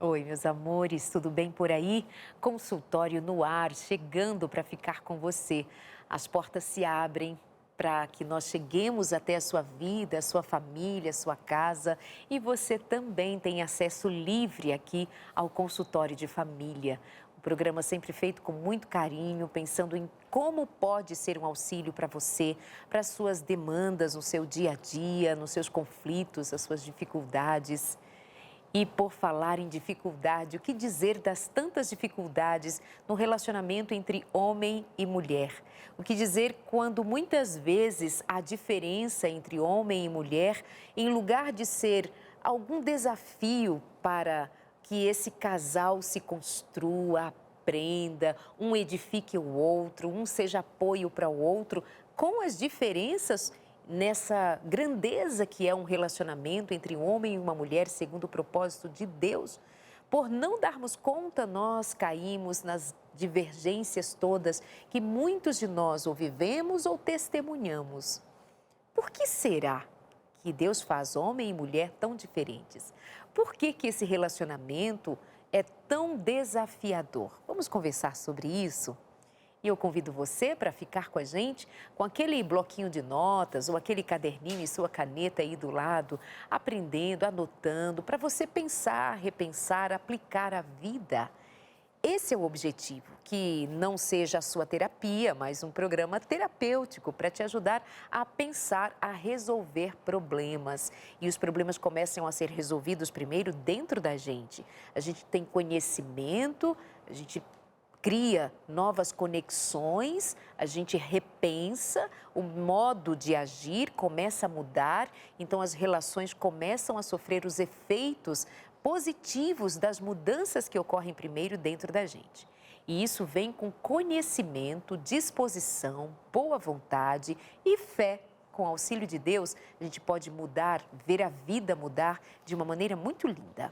Oi, meus amores, tudo bem por aí? Consultório no ar, chegando para ficar com você. As portas se abrem para que nós cheguemos até a sua vida, a sua família, a sua casa e você também tem acesso livre aqui ao consultório de família. O programa sempre feito com muito carinho, pensando em como pode ser um auxílio para você, para as suas demandas no seu dia a dia, nos seus conflitos, as suas dificuldades. E por falar em dificuldade, o que dizer das tantas dificuldades no relacionamento entre homem e mulher? O que dizer quando muitas vezes a diferença entre homem e mulher, em lugar de ser algum desafio para que esse casal se construa, aprenda, um edifique o outro, um seja apoio para o outro, com as diferenças nessa grandeza que é um relacionamento entre um homem e uma mulher segundo o propósito de Deus, por não darmos conta, nós caímos nas divergências todas que muitos de nós ou vivemos ou testemunhamos. Por que será que Deus faz homem e mulher tão diferentes? Por que que esse relacionamento é tão desafiador? Vamos conversar sobre isso? E eu convido você para ficar com a gente com aquele bloquinho de notas ou aquele caderninho e sua caneta aí do lado, aprendendo, anotando, para você pensar, repensar, aplicar a vida. Esse é o objetivo, que não seja a sua terapia, mas um programa terapêutico para te ajudar a pensar, a resolver problemas. E os problemas começam a ser resolvidos primeiro dentro da gente. A gente tem conhecimento, a gente cria novas conexões, a gente repensa, o modo de agir começa a mudar, então as relações começam a sofrer os efeitos positivos das mudanças que ocorrem primeiro dentro da gente. E isso vem com conhecimento, disposição, boa vontade e fé. Com o auxílio de Deus, a gente pode mudar, ver a vida mudar de uma maneira muito linda.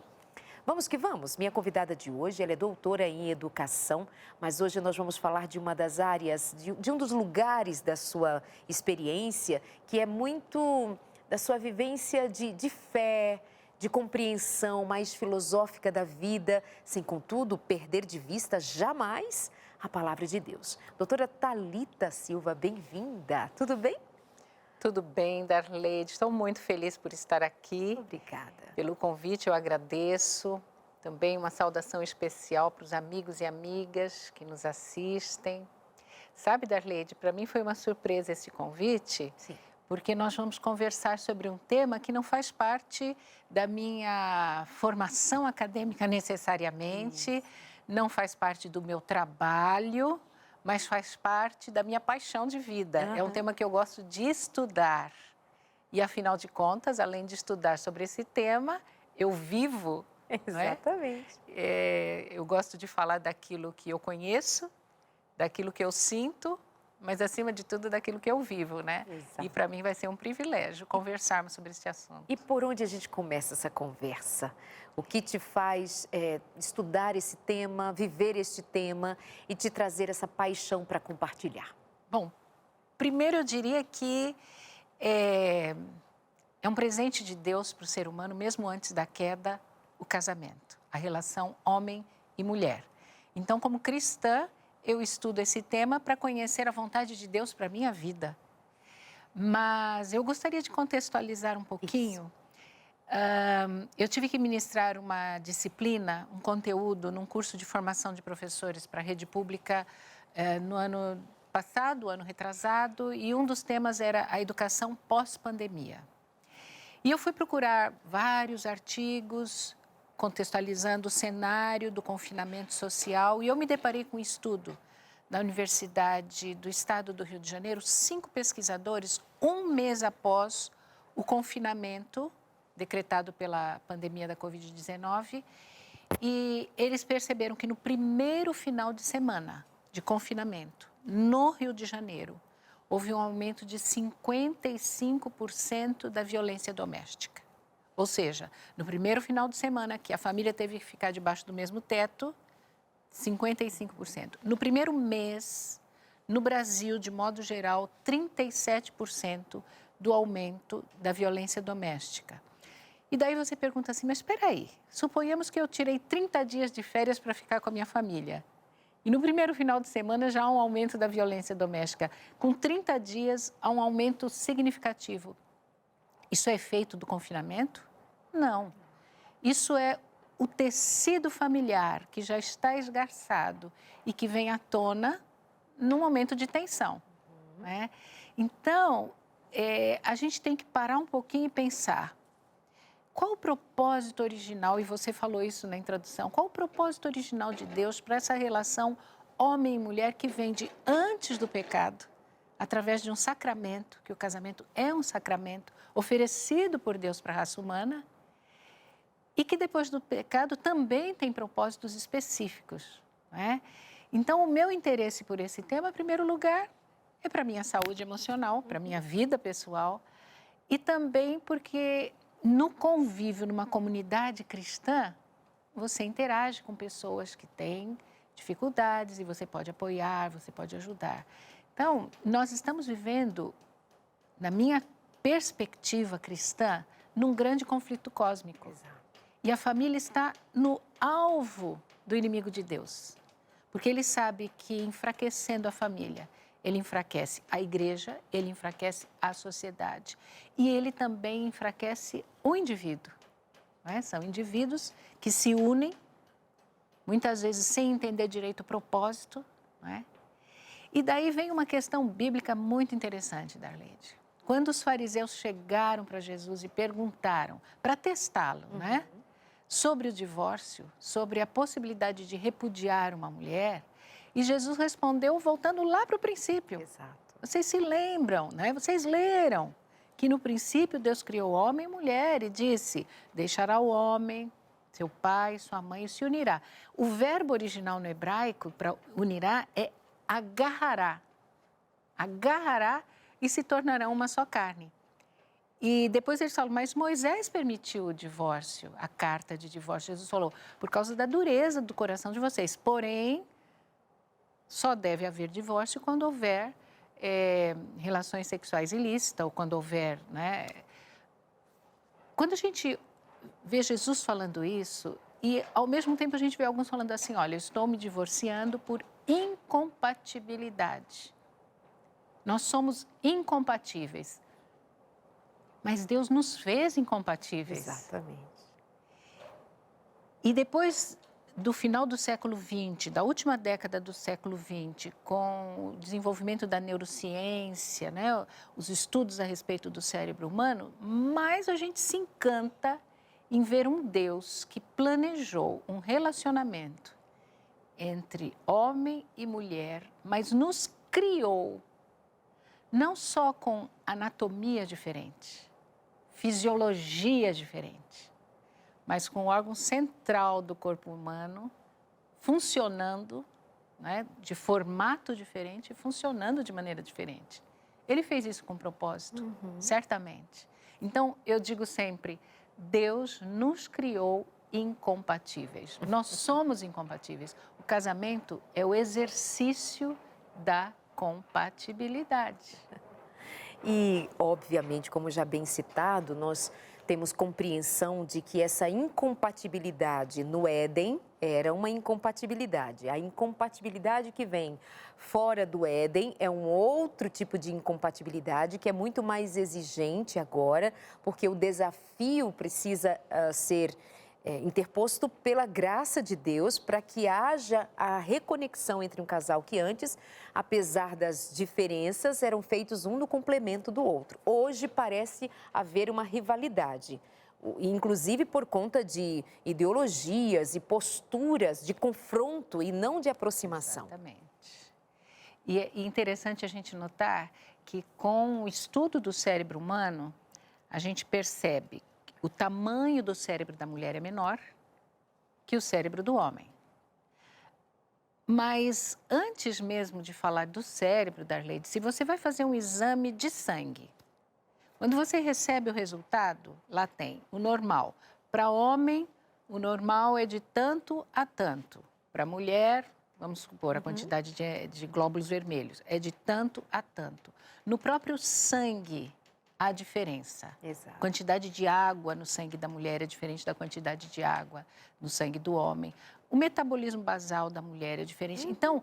Vamos que vamos! Minha convidada de hoje, ela é doutora em educação, mas hoje nós vamos falar de uma das áreas, de um dos lugares da sua experiência, que é muito da sua vivência de fé, de compreensão mais filosófica da vida, sem, contudo, perder de vista jamais a palavra de Deus. Doutora Thalita Silva, bem-vinda! Tudo bem? Tudo bem, Darleide. Estou muito feliz por estar aqui. Obrigada. Pelo convite, eu agradeço. Também uma saudação especial para os amigos e amigas que nos assistem. Sabe, Darleide, para mim foi uma surpresa esse convite, Sim. porque nós vamos conversar sobre um tema que não faz parte da minha formação acadêmica necessariamente, não faz parte do meu trabalho, mas faz parte da minha paixão de vida. É um tema que eu gosto de estudar. E, afinal de contas, além de estudar sobre esse tema, eu vivo, Exatamente. não é? Eu gosto de falar daquilo que eu conheço, daquilo que eu sinto, mas, acima de tudo, daquilo que eu vivo, né? Exato. E, para mim, vai ser um privilégio conversarmos sobre esse assunto. E por onde a gente começa essa conversa? O que te faz estudar esse tema, viver este tema e te trazer essa paixão para compartilhar? Bom, primeiro eu diria que é um presente de Deus para o ser humano, mesmo antes da queda, o casamento, a relação homem e mulher. Então, como cristã, eu estudo esse tema para conhecer a vontade de Deus para a minha vida. Mas eu gostaria de contextualizar um pouquinho. Eu tive que ministrar uma disciplina, um conteúdo, num curso de formação de professores para a rede pública no ano passado, ano retrasado, e um dos temas era a educação pós-pandemia. E eu fui procurar vários artigos contextualizando o cenário do confinamento social e eu me deparei com um estudo da Universidade do Estado do Rio de Janeiro, 5 pesquisadores, um mês após o confinamento decretado pela pandemia da Covid-19, e eles perceberam que no primeiro final de semana de confinamento, no Rio de Janeiro, houve um aumento de 55% da violência doméstica. Ou seja, no primeiro final de semana que a família teve que ficar debaixo do mesmo teto, 55%. No primeiro mês, no Brasil, de modo geral, 37% do aumento da violência doméstica. E daí você pergunta assim, mas espera aí, suponhamos que eu tirei 30 dias de férias para ficar com a minha família. E no primeiro final de semana já há um aumento da violência doméstica. Com 30 dias, há um aumento significativo. Isso é efeito do confinamento? Não. Isso é o tecido familiar que já está esgarçado e que vem à tona num momento de tensão. Né? Então, a gente tem que parar um pouquinho e pensar. Qual o propósito original, e você falou isso na introdução, qual o propósito original de Deus para essa relação homem e mulher que vem de antes do pecado, através de um sacramento, que o casamento é um sacramento oferecido por Deus para a raça humana, e que depois do pecado também tem propósitos específicos. Né? Então, o meu interesse por esse tema, em primeiro lugar, é para a minha saúde emocional, para a minha vida pessoal, e também porque no convívio, numa comunidade cristã, você interage com pessoas que têm dificuldades e você pode apoiar, você pode ajudar. Então, nós estamos vivendo, na minha perspectiva cristã, num grande conflito cósmico. Exato. E a família está no alvo do inimigo de Deus. Porque ele sabe que enfraquecendo a família, ele enfraquece a igreja, ele enfraquece a sociedade. E ele também enfraquece o indivíduo. Né? São indivíduos que se unem, muitas vezes sem entender direito o propósito. Né? E daí vem uma questão bíblica muito interessante, Darlede. Quando os fariseus chegaram para Jesus e perguntaram, para testá-lo, né? Sobre o divórcio, sobre a possibilidade de repudiar uma mulher, e Jesus respondeu voltando lá para o princípio. Exato. Vocês se lembram, né? Vocês leram que no princípio Deus criou homem e mulher e disse, deixará o homem, seu pai, sua mãe e se unirá. O verbo original no hebraico para unirá é agarrará. Agarrará e se tornarão uma só carne. E depois eles falam, mas Moisés permitiu o divórcio, a carta de divórcio. Jesus falou, por causa da dureza do coração de vocês. Porém, só deve haver divórcio quando houver relações sexuais ilícitas ou quando houver... Né? Quando a gente vê Jesus falando isso, e ao mesmo tempo a gente vê alguns falando assim, olha, eu estou me divorciando por incompatibilidade. Nós somos incompatíveis. Mas Deus nos fez incompatíveis. Exatamente. E depois do final do século XX, da última década do século XX, com o desenvolvimento da neurociência, né, os estudos a respeito do cérebro humano, mais a gente se encanta em ver um Deus que planejou um relacionamento entre homem e mulher, mas nos criou não só com anatomia diferente, fisiologia diferente, mas com o órgão central do corpo humano funcionando, né, de formato diferente e funcionando de maneira diferente. Ele fez isso com propósito, certamente. Então, eu digo sempre, Deus nos criou incompatíveis. Nós somos incompatíveis. O casamento é o exercício da compatibilidade. E, obviamente, como já bem citado, nós temos compreensão de que essa incompatibilidade no Éden era uma incompatibilidade. A incompatibilidade que vem fora do Éden é um outro tipo de incompatibilidade que é muito mais exigente agora, porque o desafio precisa ser interposto pela graça de Deus para que haja a reconexão entre um casal que antes, apesar das diferenças, eram feitos um no complemento do outro. Hoje parece haver uma rivalidade, inclusive por conta de ideologias e posturas de confronto e não de aproximação. Exatamente. E é interessante a gente notar que com o estudo do cérebro humano, a gente percebe o tamanho do cérebro da mulher é menor que o cérebro do homem. Mas antes mesmo de falar do cérebro, Darlede, se você vai fazer um exame de sangue, quando você recebe o resultado, lá tem o normal. Para homem, o normal é de tanto a tanto. Para mulher, vamos supor, a quantidade de glóbulos vermelhos é de tanto a tanto. No próprio sangue há diferença. Exato. A quantidade de água no sangue da mulher é diferente da quantidade de água no sangue do homem. O metabolismo basal da mulher é diferente. Então,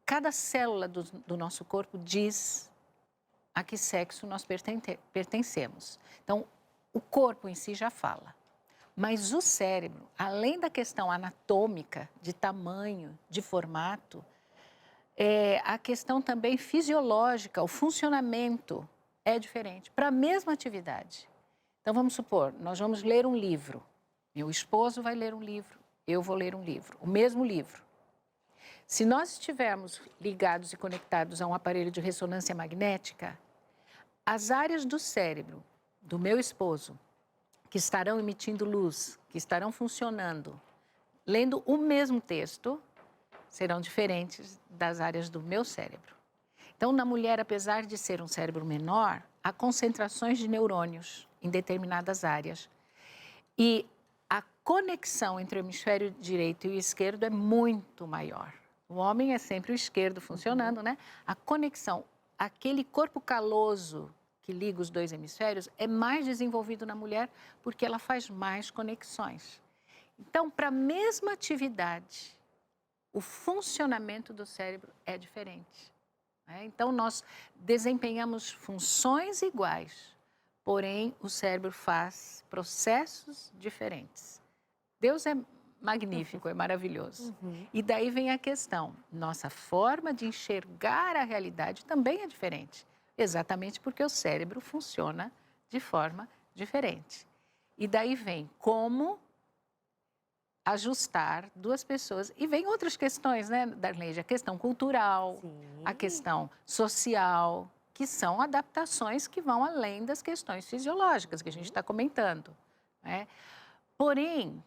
cada célula do nosso corpo diz a que sexo nós pertencemos. Então, o corpo em si já fala. Mas o cérebro, além da questão anatômica, de tamanho, de formato, a questão também fisiológica, o funcionamento é diferente para a mesma atividade. Então, vamos supor, nós vamos ler um livro. Meu esposo vai ler um livro, eu vou ler um livro, o mesmo livro. Se nós estivermos ligados e conectados a um aparelho de ressonância magnética, as áreas do cérebro do meu esposo, que estarão emitindo luz, que estarão funcionando, lendo o mesmo texto, serão diferentes das áreas do meu cérebro. Então, na mulher, apesar de ser um cérebro menor, há concentrações de neurônios em determinadas áreas. E a conexão entre o hemisfério direito e o esquerdo é muito maior. O homem é sempre o esquerdo funcionando, né? A conexão, aquele corpo caloso que liga os dois hemisférios, é mais desenvolvido na mulher porque ela faz mais conexões. Então, para a mesma atividade, o funcionamento do cérebro é diferente. Então, nós desempenhamos funções iguais, porém, o cérebro faz processos diferentes. Deus é magnífico, é maravilhoso. E daí vem a questão, nossa forma de enxergar a realidade também é diferente, exatamente porque o cérebro funciona de forma diferente. E daí vem como ajustar duas pessoas. E vem outras questões, né, Darleide? A questão cultural, Sim. a questão social, que são adaptações que vão além das questões fisiológicas que a gente está comentando, né? Porém,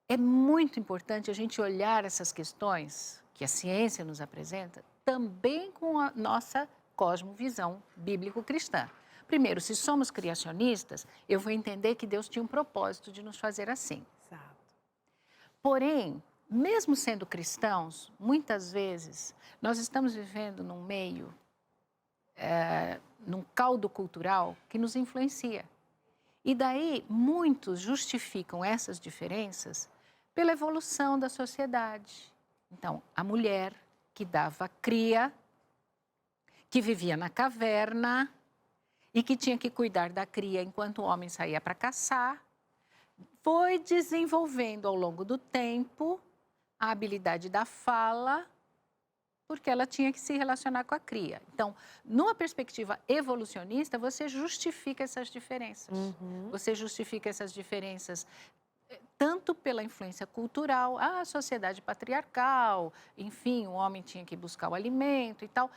é muito importante a gente olhar essas questões que a ciência nos apresenta também com a nossa cosmovisão bíblico-cristã. Primeiro, se somos criacionistas, eu vou entender que Deus tinha um propósito de nos fazer assim. Exato. Porém, mesmo sendo cristãos, muitas vezes nós estamos vivendo num meio, num caldo cultural que nos influencia. E daí muitos justificam essas diferenças pela evolução da sociedade. Então, a mulher que dava cria, que vivia na caverna e que tinha que cuidar da cria enquanto o homem saía para caçar, foi desenvolvendo ao longo do tempo a habilidade da fala, porque ela tinha que se relacionar com a cria. Então, numa perspectiva evolucionista, você justifica essas diferenças. Você justifica essas diferenças tanto pela influência cultural, a sociedade patriarcal, enfim, o homem tinha que buscar o alimento e tal.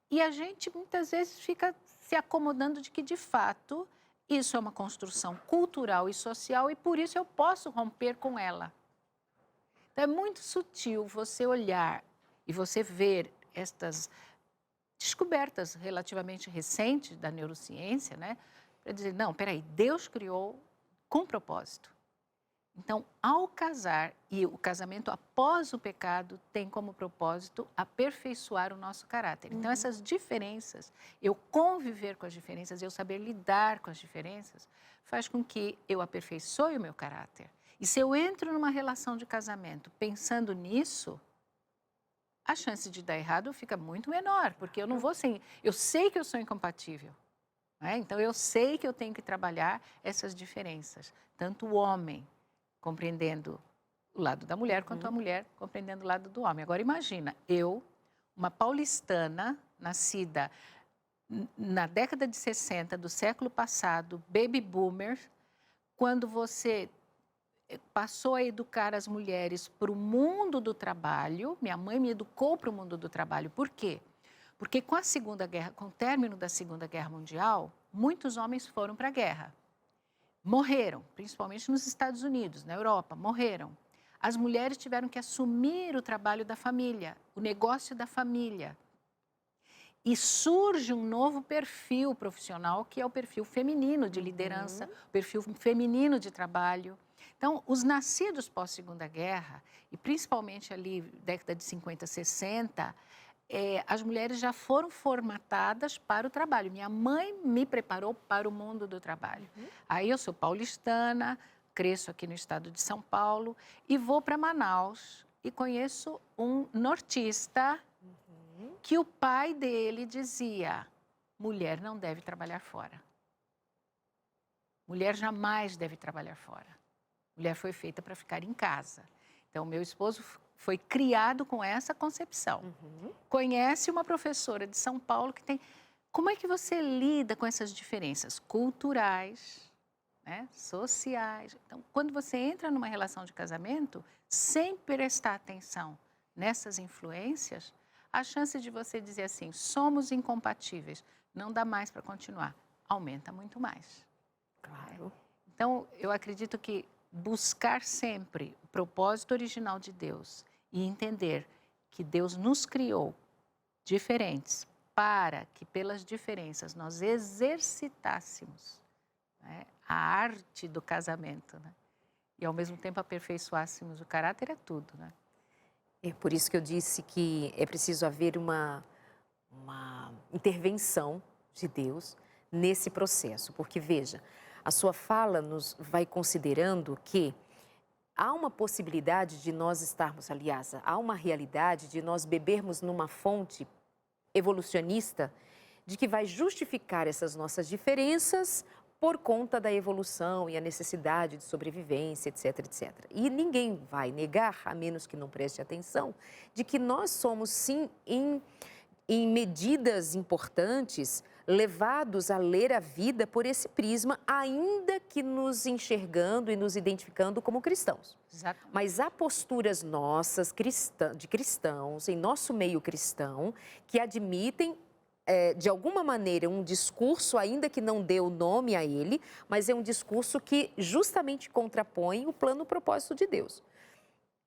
E a gente muitas vezes fica se acomodando de que, de fato, isso é uma construção cultural e social e por isso eu posso romper com ela. Então, é muito sutil você olhar e você ver estas descobertas relativamente recentes da neurociência, né? Para dizer, não, peraí, Deus criou com propósito. Então, ao casar, e o casamento após o pecado tem como propósito aperfeiçoar o nosso caráter. Então, essas diferenças, eu conviver com as diferenças, eu saber lidar com as diferenças, faz com que eu aperfeiçoe o meu caráter. E se eu entro numa relação de casamento pensando nisso, a chance de dar errado fica muito menor, porque eu não vou sem... Eu sei que eu sou incompatível, né? Então, eu sei que eu tenho que trabalhar essas diferenças. Tanto o homem compreendendo o lado da mulher, quanto a mulher compreendendo o lado do homem. Agora, imagina, eu, uma paulistana, nascida na década de 60 do século passado, baby boomer, quando você passou a educar as mulheres para o mundo do trabalho, minha mãe me educou para o mundo do trabalho. Por quê? Porque com a Segunda Guerra, com o término da Segunda Guerra Mundial, muitos homens foram para a guerra. Morreram, principalmente nos Estados Unidos, na Europa, morreram. As mulheres tiveram que assumir o trabalho da família, o negócio da família. E surge um novo perfil profissional, que é o perfil feminino de liderança, o perfil feminino de trabalho. Então, os nascidos pós-Segunda Guerra, e principalmente ali, década de 50, 60, as mulheres já foram formatadas para o trabalho. Minha mãe me preparou para o mundo do trabalho. Aí eu sou paulistana, cresço aqui no estado de São Paulo e vou para Manaus e conheço um nortista que o pai dele dizia: mulher não deve trabalhar fora. Mulher jamais deve trabalhar fora. Mulher foi feita para ficar em casa. Então, meu esposo foi criado com essa concepção. Conhece uma professora de São Paulo que tem... Como é que você lida com essas diferenças culturais, né, sociais? Então, quando você entra numa relação de casamento, sem prestar atenção nessas influências, a chance de você dizer assim, somos incompatíveis, não dá mais para continuar, aumenta muito mais. Claro. Então, eu acredito que buscar sempre o propósito original de Deus e entender que Deus nos criou diferentes para que pelas diferenças nós exercitássemos, né, a arte do casamento, né, e ao mesmo tempo aperfeiçoássemos o caráter, é tudo, né? É por isso que eu disse que é preciso haver uma intervenção de Deus nesse processo, porque veja, a sua fala nos vai considerando que há uma possibilidade de nós estarmos, aliás, há uma realidade de nós bebermos numa fonte evolucionista de que vai justificar essas nossas diferenças por conta da evolução e a necessidade de sobrevivência, etc, etc. E ninguém vai negar, a menos que não preste atenção, de que nós somos, sim, em medidas importantes, levados a ler a vida por esse prisma, ainda que nos enxergando e nos identificando como cristãos. Exatamente. Mas há posturas nossas, de cristãos, em nosso meio cristão, que admitem, de alguma maneira, um discurso, ainda que não dê o nome a ele, mas é um discurso que justamente contrapõe o plano, o propósito de Deus.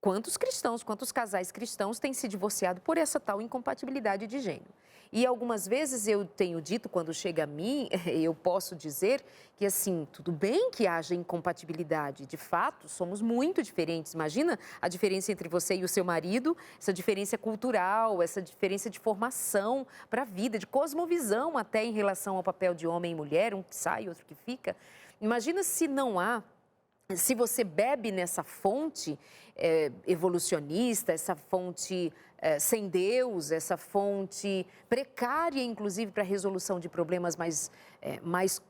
Quantos cristãos, quantos casais cristãos têm se divorciado por essa tal incompatibilidade de gênero? E algumas vezes eu tenho dito, quando chega a mim, eu posso dizer que, assim, tudo bem que haja incompatibilidade. De fato, somos muito diferentes. Imagina a diferença entre você e o seu marido, essa diferença cultural, essa diferença de formação para a vida, de cosmovisão até em relação ao papel de homem e mulher, um que sai, outro que fica. Imagina se não há... Se você bebe nessa fonte evolucionista, essa fonte sem Deus, essa fonte precária, inclusive, para a resolução de problemas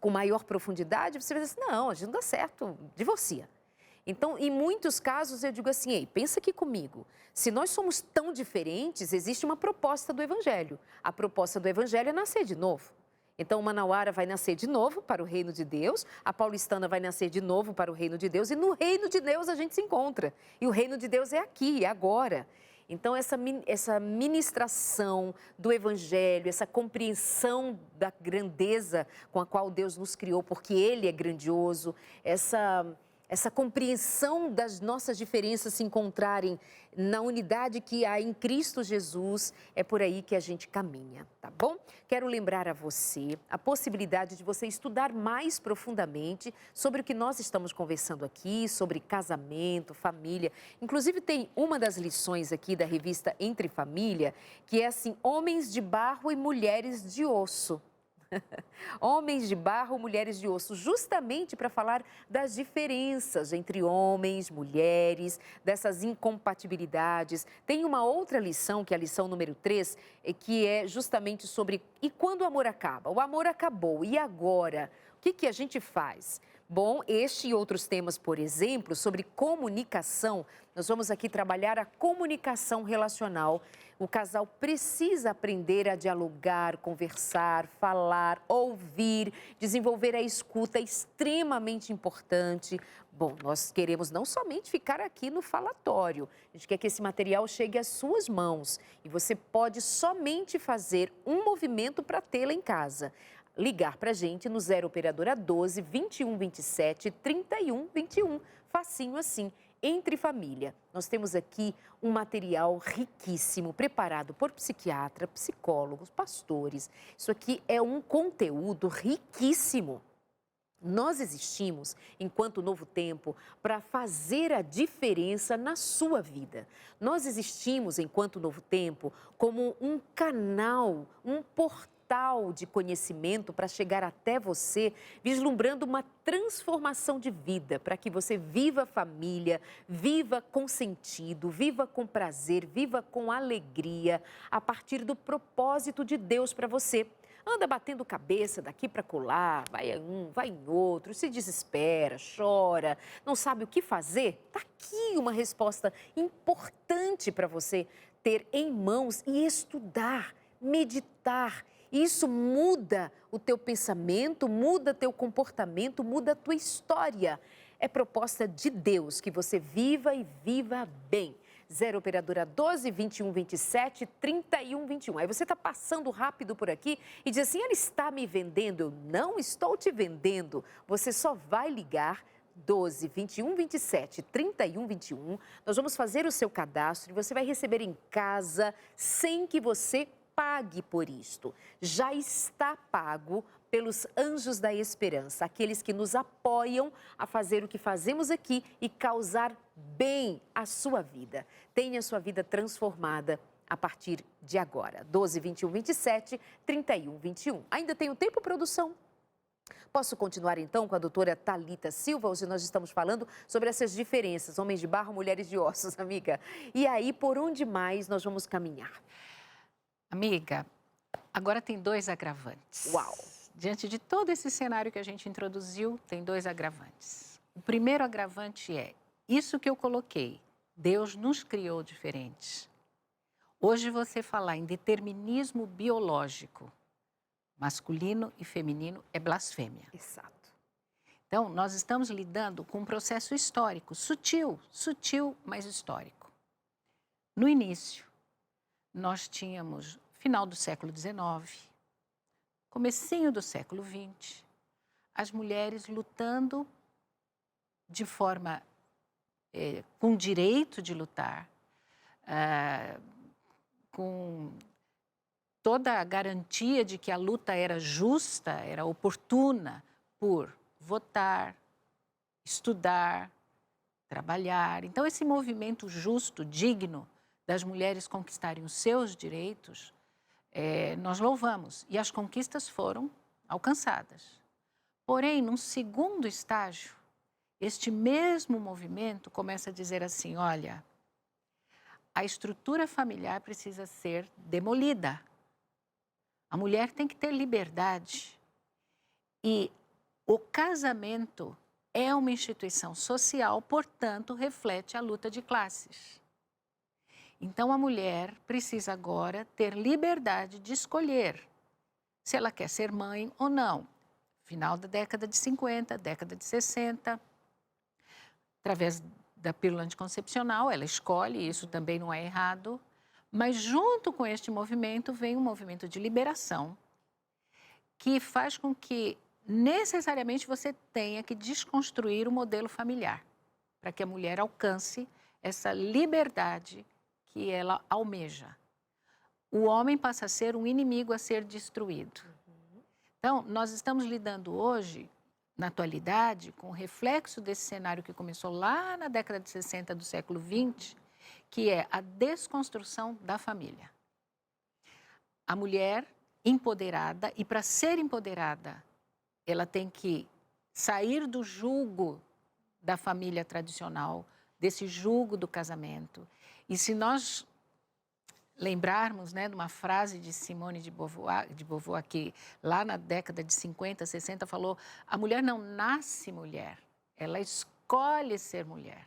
com maior profundidade, você vai dizer assim, não, a gente não dá certo, divorcia. Então, em muitos casos, eu digo assim, ei, pensa aqui comigo, se nós somos tão diferentes, existe uma proposta do Evangelho. A proposta do Evangelho é nascer de novo. Então, uma manauara vai nascer de novo para o reino de Deus, a paulistana vai nascer de novo para o reino de Deus, e no reino de Deus a gente se encontra. E o reino de Deus é aqui, é agora. Então, essa ministração do Evangelho, essa compreensão da grandeza com a qual Deus nos criou, porque Ele é grandioso, essa compreensão das nossas diferenças se encontrarem na unidade que há em Cristo Jesus, é por aí que a gente caminha, tá bom? Quero lembrar a você a possibilidade de você estudar mais profundamente sobre o que nós estamos conversando aqui, sobre casamento, família. Inclusive tem uma das lições aqui da revista Entre Família, que é assim, homens de barro e mulheres de osso. Homens de barro, mulheres de osso, justamente para falar das diferenças entre homens, mulheres, dessas incompatibilidades. Tem uma outra lição, que é a lição número 3, que é justamente sobre e quando o amor acaba? O amor acabou, e agora? O que a gente faz? Bom, este e outros temas, por exemplo, sobre comunicação, nós vamos aqui trabalhar a comunicação relacional. O casal precisa aprender a dialogar, conversar, falar, ouvir, desenvolver a escuta, é extremamente importante. Bom, nós queremos não somente ficar aqui no falatório, a gente quer que esse material chegue às suas mãos e você pode somente fazer um movimento para tê-la em casa. Ligar para a gente no 0 Operadora 12 21 27 31 21, facinho assim. Entre Família, nós temos aqui um material riquíssimo, preparado por psiquiatra, psicólogos, pastores. Isso aqui é um conteúdo riquíssimo. Nós existimos, enquanto novo tempo, para fazer a diferença na sua vida. Nós existimos, enquanto novo tempo, como um canal, um portal de conhecimento para chegar até você, vislumbrando uma transformação de vida, para que você viva a família, viva com sentido, viva com prazer, viva com alegria, a partir do propósito de Deus para você. Anda batendo cabeça daqui para colar, vai em um, vai em outro, se desespera, chora, não sabe o que fazer? Está aqui uma resposta importante para você ter em mãos e estudar, meditar. Isso muda o teu pensamento, muda teu comportamento, muda a tua história. É proposta de Deus que você viva e viva bem. 0 operadora 12 21 27 31 21. Aí você está passando rápido por aqui e diz assim, ele está me vendendo. Eu não estou te vendendo. Você só vai ligar 12 21 27 31 21. Nós vamos fazer o seu cadastro e você vai receber em casa sem que você pague por isto. Já está pago pelos anjos da esperança, aqueles que nos apoiam a fazer o que fazemos aqui e causar bem à sua vida. Tenha sua vida transformada a partir de agora. 12 21 27 31 21. Ainda tenho tempo, produção? Posso continuar então com a doutora Thalita Silva? Hoje nós estamos falando sobre essas diferenças, homens de barro, mulheres de ossos, amiga. E aí, por onde mais nós vamos caminhar? Amiga, agora tem 2 agravantes. Uau! Diante de todo esse cenário que a gente introduziu, tem 2 agravantes. O primeiro agravante é, isso que eu coloquei, Deus nos criou diferentes. Hoje você falar em determinismo biológico, masculino e feminino, é blasfêmia. Exato. Então, nós estamos lidando com um processo histórico, sutil, mas histórico. No início, nós tínhamos, final do século XIX, comecinho do século XX, as mulheres lutando de forma, com direito de lutar, com toda a garantia de que a luta era justa, era oportuna, por votar, estudar, trabalhar. Então, esse movimento justo, digno, das mulheres conquistarem os seus direitos, nós louvamos. E as conquistas foram alcançadas. Porém, num segundo estágio, este mesmo movimento começa a dizer assim, olha, a estrutura familiar precisa ser demolida. A mulher tem que ter liberdade. E o casamento é uma instituição social, portanto, reflete a luta de classes. Então, a mulher precisa agora ter liberdade de escolher se ela quer ser mãe ou não. Final da década de 50, década de 60, através da pílula anticoncepcional, ela escolhe, isso também não é errado, mas junto com este movimento vem um movimento de liberação que faz com que necessariamente você tenha que desconstruir o modelo familiar para que a mulher alcance essa liberdade que ela almeja. O homem passa a ser um inimigo a ser destruído. Então, nós estamos lidando hoje, na atualidade, com o reflexo desse cenário que começou lá na década de 60 do século XX, que é a desconstrução da família. A mulher empoderada, e para ser empoderada, ela tem que sair do jugo da família tradicional, desse jugo do casamento. E se nós lembrarmos, né, de uma frase de Simone de Beauvoir, que lá na década de 50, 60, falou, a mulher não nasce mulher, ela escolhe ser mulher.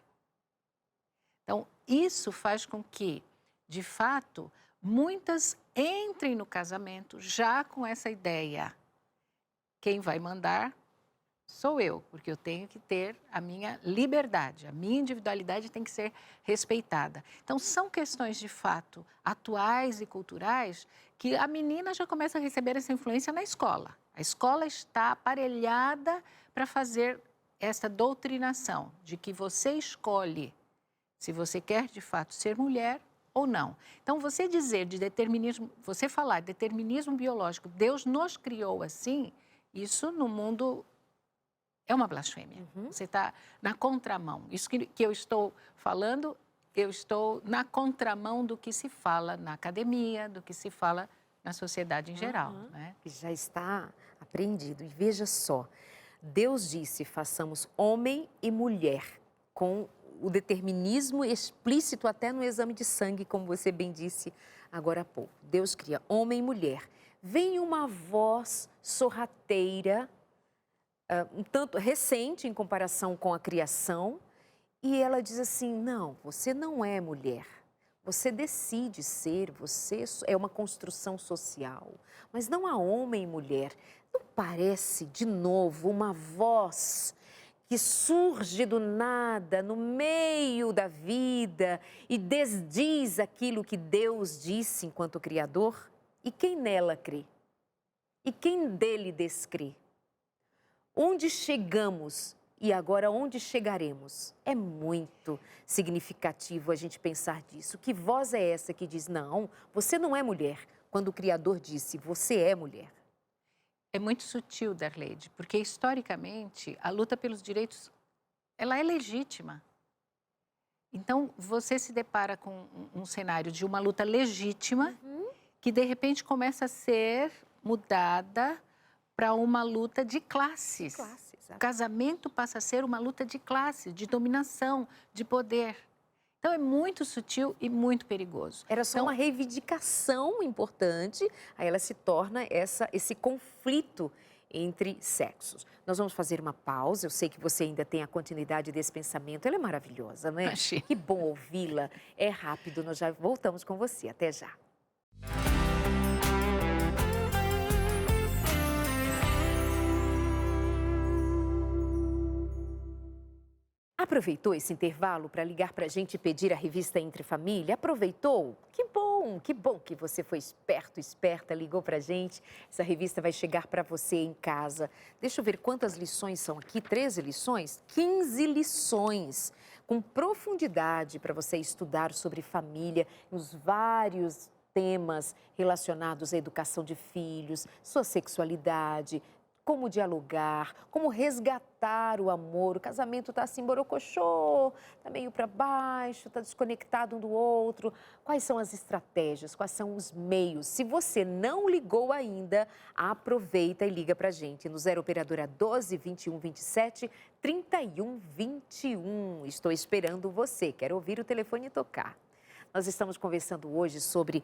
Então, isso faz com que, de fato, muitas entrem no casamento já com essa ideia. Quem vai mandar sou eu, porque eu tenho que ter a minha liberdade, a minha individualidade tem que ser respeitada. Então, são questões, de fato, atuais e culturais que a menina já começa a receber essa influência na escola. A escola está aparelhada para fazer essa doutrinação de que você escolhe se você quer, de fato, ser mulher ou não. Então, você dizer de determinismo, você falar de determinismo biológico, Deus nos criou assim, isso no mundo é uma blasfêmia. Você está na contramão. Isso que eu estou falando, eu estou na contramão do que se fala na academia, do que se fala na sociedade em geral. Né? Que já está apreendido. E veja só, Deus disse, façamos homem e mulher, com o determinismo explícito até no exame de sangue, como você bem disse agora há pouco. Deus cria homem e mulher. Vem uma voz sorrateira, um tanto recente em comparação com a criação, e ela diz assim, não, você não é mulher. Você decide ser, você é uma construção social, mas não há homem e mulher. Não parece, de novo, uma voz que surge do nada, no meio da vida e desdiz aquilo que Deus disse enquanto Criador? E quem nela crê? E quem dele descrê? Onde chegamos e agora onde chegaremos? É muito significativo a gente pensar disso. Que voz é essa que diz, não, você não é mulher, quando o Criador disse, você é mulher? É muito sutil, Darleide, porque historicamente a luta pelos direitos, ela é legítima. Então, você se depara com um cenário de uma luta legítima que, de repente, começa a ser mudada para uma luta de classes. O casamento passa a ser uma luta de classe, de dominação, de poder. Então, é muito sutil e muito perigoso. Era só uma reivindicação importante, aí ela se torna esse conflito entre sexos. Nós vamos fazer uma pausa, eu sei que você ainda tem a continuidade desse pensamento, ela é maravilhosa, não é? Achei. Que bom ouvi-la, é rápido, nós já voltamos com você, até já. Aproveitou esse intervalo para ligar para a gente e pedir a revista Entre Família? Aproveitou? Que bom que você foi esperto, esperta, ligou para a gente. Essa revista vai chegar para você em casa. Deixa eu ver quantas lições são aqui, 13 lições? 15 lições, com profundidade para você estudar sobre família, os vários temas relacionados à educação de filhos, sua sexualidade, como dialogar, como resgatar o amor. O casamento está assim, borocochô, está meio para baixo, está desconectado um do outro. Quais são as estratégias, quais são os meios? Se você não ligou ainda, aproveita e liga para a gente no 0 Operadora 12 21 27 31 21. Estou esperando você, quero ouvir o telefone tocar. Nós estamos conversando hoje sobre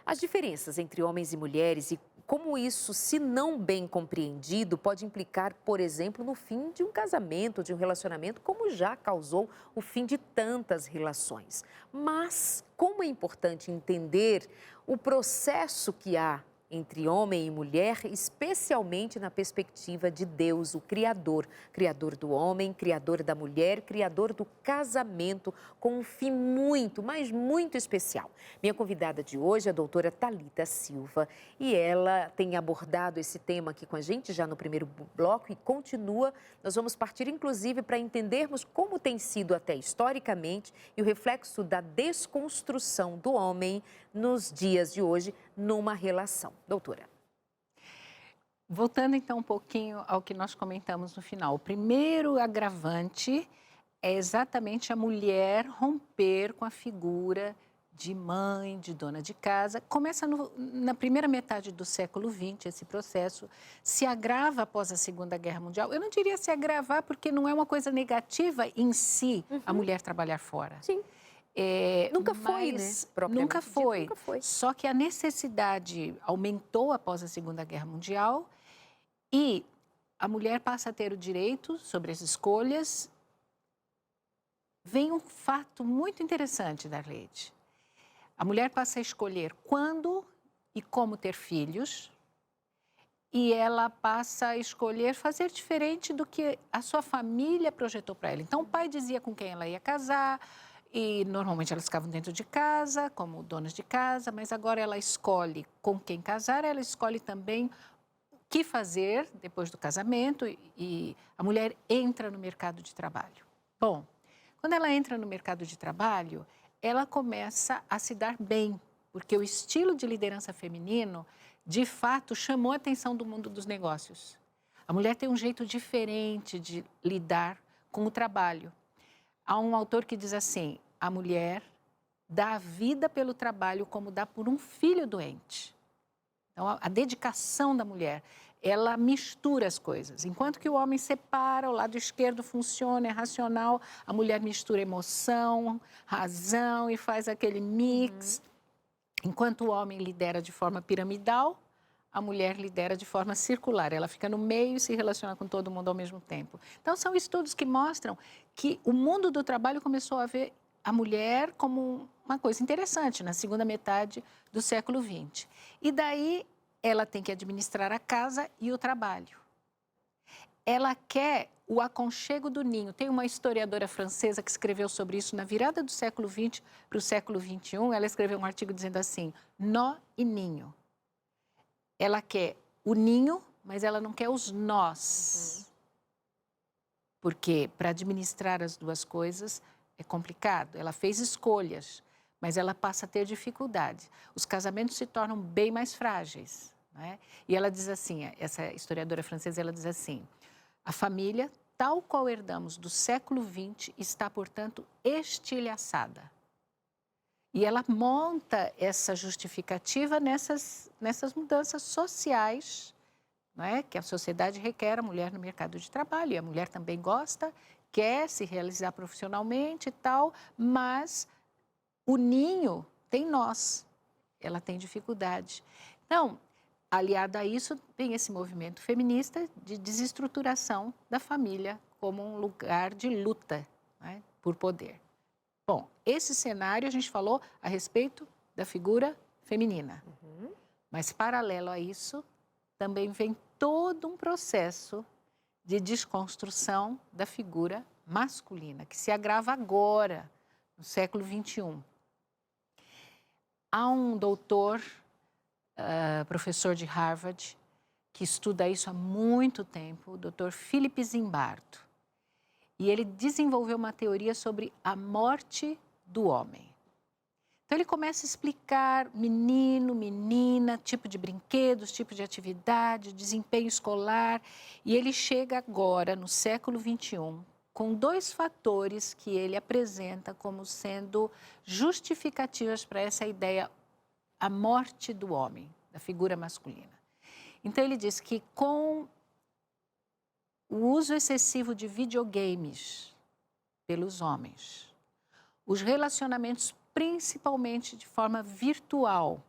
as diferenças entre homens e mulheres e como isso, se não bem compreendido, pode implicar, por exemplo, no fim de um casamento, de um relacionamento, como já causou o fim de tantas relações. Mas como é importante entender o processo que há entre homem e mulher, especialmente na perspectiva de Deus, o Criador. Criador do homem, Criador da mulher, Criador do casamento, com um fim muito, mas muito especial. Minha convidada de hoje é a doutora Thalita Silva e ela tem abordado esse tema aqui com a gente já no primeiro bloco e continua. Nós vamos partir, inclusive, para entendermos como tem sido até historicamente e o reflexo da desconstrução do homem nos dias de hoje numa relação. Doutora. Voltando então um pouquinho ao que nós comentamos no final. O primeiro agravante é exatamente a mulher romper com a figura de mãe, de dona de casa. Começa na primeira metade do século XX, esse processo se agrava após a Segunda Guerra Mundial. Eu não diria se agravar, porque não é uma coisa negativa em si a mulher trabalhar fora. Sim. Nunca foi, né? Nunca foi. Nunca foi. Só que a necessidade aumentou após a Segunda Guerra Mundial e a mulher passa a ter o direito sobre as escolhas. Vem um fato muito interessante, Darleide. A mulher passa a escolher quando e como ter filhos e ela passa a escolher fazer diferente do que a sua família projetou para ela. Então, o pai dizia com quem ela ia casar, e normalmente elas ficavam dentro de casa, como donas de casa, mas agora ela escolhe com quem casar, ela escolhe também o que fazer depois do casamento e a mulher entra no mercado de trabalho. Bom, quando ela entra no mercado de trabalho, ela começa a se dar bem, porque o estilo de liderança feminino, de fato, chamou a atenção do mundo dos negócios. A mulher tem um jeito diferente de lidar com o trabalho. Há um autor que diz assim, a mulher dá a vida pelo trabalho como dá por um filho doente. Então, a dedicação da mulher, ela mistura as coisas. Enquanto que o homem separa, o lado esquerdo funciona, é racional, a mulher mistura emoção, razão e faz aquele mix. Enquanto o homem lidera de forma piramidal, a mulher lidera de forma circular. Ela fica no meio e se relaciona com todo mundo ao mesmo tempo. Então, são estudos que mostram que o mundo do trabalho começou a ver a mulher como uma coisa interessante na segunda metade do século XX. E daí ela tem que administrar a casa e o trabalho. Ela quer o aconchego do ninho. Tem uma historiadora francesa que escreveu sobre isso na virada do século XX para o século XXI. Ela escreveu um artigo dizendo assim, nó e ninho. Ela quer o ninho, mas ela não quer os nós. Porque para administrar as duas coisas é complicado. Ela fez escolhas, mas ela passa a ter dificuldade. Os casamentos se tornam bem mais frágeis. Não é? E ela diz assim, essa historiadora francesa, ela diz assim, a família, tal qual herdamos do século XX, está, portanto, estilhaçada. E ela monta essa justificativa nessas mudanças sociais, não é? Que a sociedade requer a mulher no mercado de trabalho. E a mulher também gosta, quer se realizar profissionalmente e tal, mas o ninho tem nós, ela tem dificuldade. Então, aliado a isso, vem esse movimento feminista de desestruturação da família como um lugar de luta, né, por poder. Bom, esse cenário a gente falou a respeito da figura feminina. Mas, paralelo a isso, também vem todo um processo de desconstrução da figura masculina, que se agrava agora, no século XXI. Há um doutor, professor de Harvard, que estuda isso há muito tempo, o doutor Philip Zimbardo. E ele desenvolveu uma teoria sobre a morte do homem. Então, ele começa a explicar menino, menina, tipo de brinquedos, tipo de atividade, desempenho escolar. E ele chega agora, no século XXI, com dois fatores que ele apresenta como sendo justificativas para essa ideia, a morte do homem, da figura masculina. Então, ele diz que com o uso excessivo de videogames pelos homens, os relacionamentos, principalmente de forma virtual,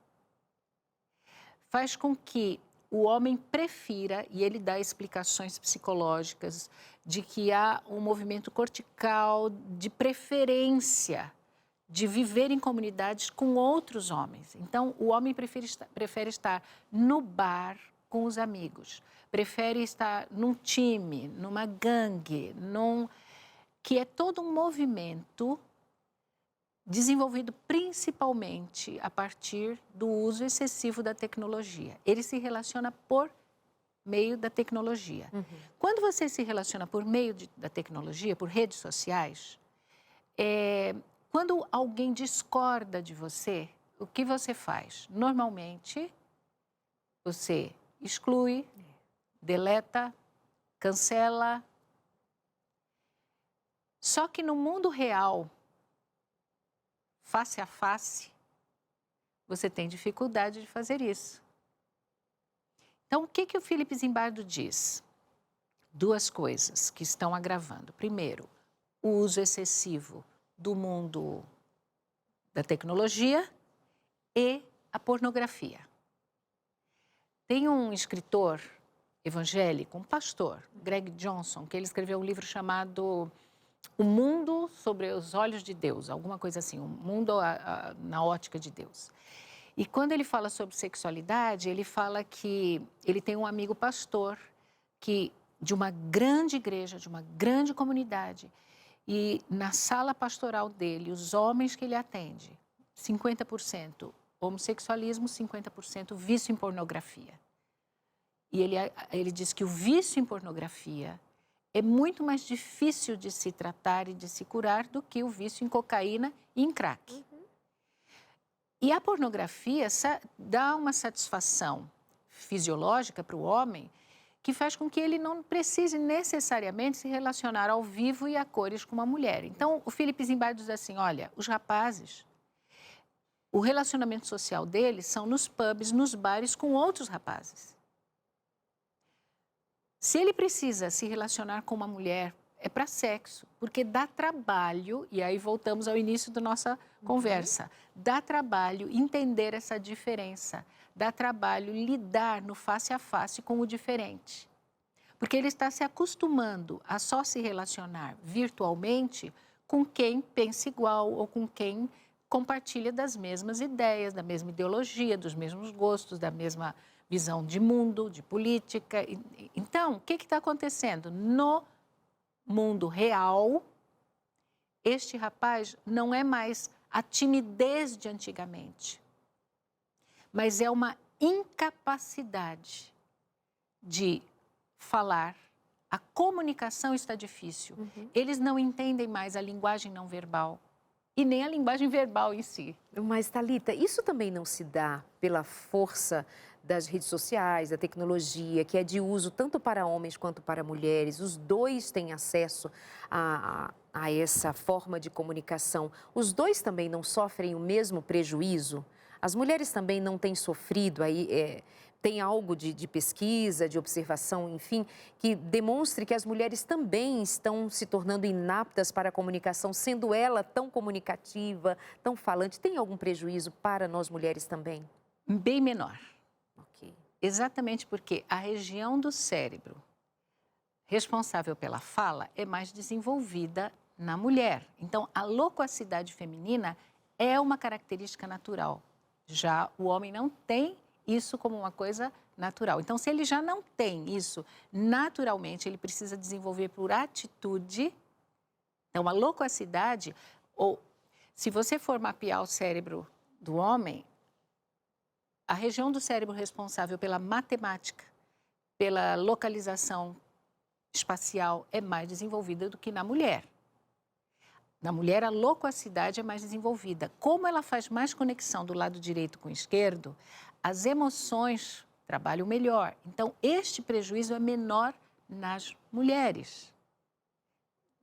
faz com que o homem prefira, e ele dá explicações psicológicas, de que há um movimento cortical de preferência de viver em comunidades com outros homens. Então, o homem prefere estar no bar com os amigos, prefere estar num time, numa gangue, que é todo um movimento desenvolvido principalmente a partir do uso excessivo da tecnologia. Ele se relaciona por meio da tecnologia. Quando você se relaciona por meio da tecnologia, por redes sociais, quando alguém discorda de você, o que você faz? Normalmente, você exclui, deleta, cancela. Só que no mundo real, face a face, você tem dificuldade de fazer isso. Então, o que o Philip Zimbardo diz? Duas coisas que estão agravando. Primeiro, o uso excessivo do mundo da tecnologia e a pornografia. Tem um escritor evangélico, um pastor, Greg Johnson, que ele escreveu um livro chamado O Mundo sobre os Olhos de Deus, alguma coisa assim, o mundo na ótica de Deus. E quando ele fala sobre sexualidade, ele fala que ele tem um amigo pastor de uma grande igreja, de uma grande comunidade, e na sala pastoral dele, os homens que ele atende, 50% homossexualismo, 50% vício em pornografia. E ele diz que o vício em pornografia é muito mais difícil de se tratar e de se curar do que o vício em cocaína e em crack. E a pornografia dá uma satisfação fisiológica para o homem que faz com que ele não precise necessariamente se relacionar ao vivo e a cores com uma mulher. Então, o Philip Zimbardo diz assim, olha, os rapazes, o relacionamento social deles são nos pubs, nos bares com outros rapazes. Se ele precisa se relacionar com uma mulher, é para sexo, porque dá trabalho, e aí voltamos ao início da nossa conversa, dá trabalho entender essa diferença, dá trabalho lidar no face a face com o diferente. Porque ele está se acostumando a só se relacionar virtualmente com quem pensa igual ou com quem compartilha das mesmas ideias, da mesma ideologia, dos mesmos gostos, da mesma visão de mundo, de política. Então, o que está acontecendo? No mundo real, este rapaz não é mais a timidez de antigamente, mas é uma incapacidade de falar. A comunicação está difícil. Eles não entendem mais a linguagem não verbal e nem a linguagem verbal em si. Mas, Thalita, isso também não se dá pela força das redes sociais, da tecnologia, que é de uso tanto para homens quanto para mulheres. Os dois têm acesso a essa forma de comunicação. Os dois também não sofrem o mesmo prejuízo? As mulheres também não têm sofrido aí... Tem algo de pesquisa, de observação, enfim, que demonstre que as mulheres também estão se tornando inaptas para a comunicação, sendo ela tão comunicativa, tão falante. Tem algum prejuízo para nós mulheres também? Bem menor. Ok. Exatamente porque a região do cérebro responsável pela fala é mais desenvolvida na mulher. Então, a loquacidade feminina é uma característica natural. Já o homem não tem isso como uma coisa natural. Então, se ele já não tem isso naturalmente, ele precisa desenvolver por atitude. Então, a loquacidade, ou se você for mapear o cérebro do homem, a região do cérebro responsável pela matemática, pela localização espacial, é mais desenvolvida do que na mulher. Na mulher, a loquacidade é mais desenvolvida. Como ela faz mais conexão do lado direito com o esquerdo, as emoções trabalham melhor. Então, este prejuízo é menor nas mulheres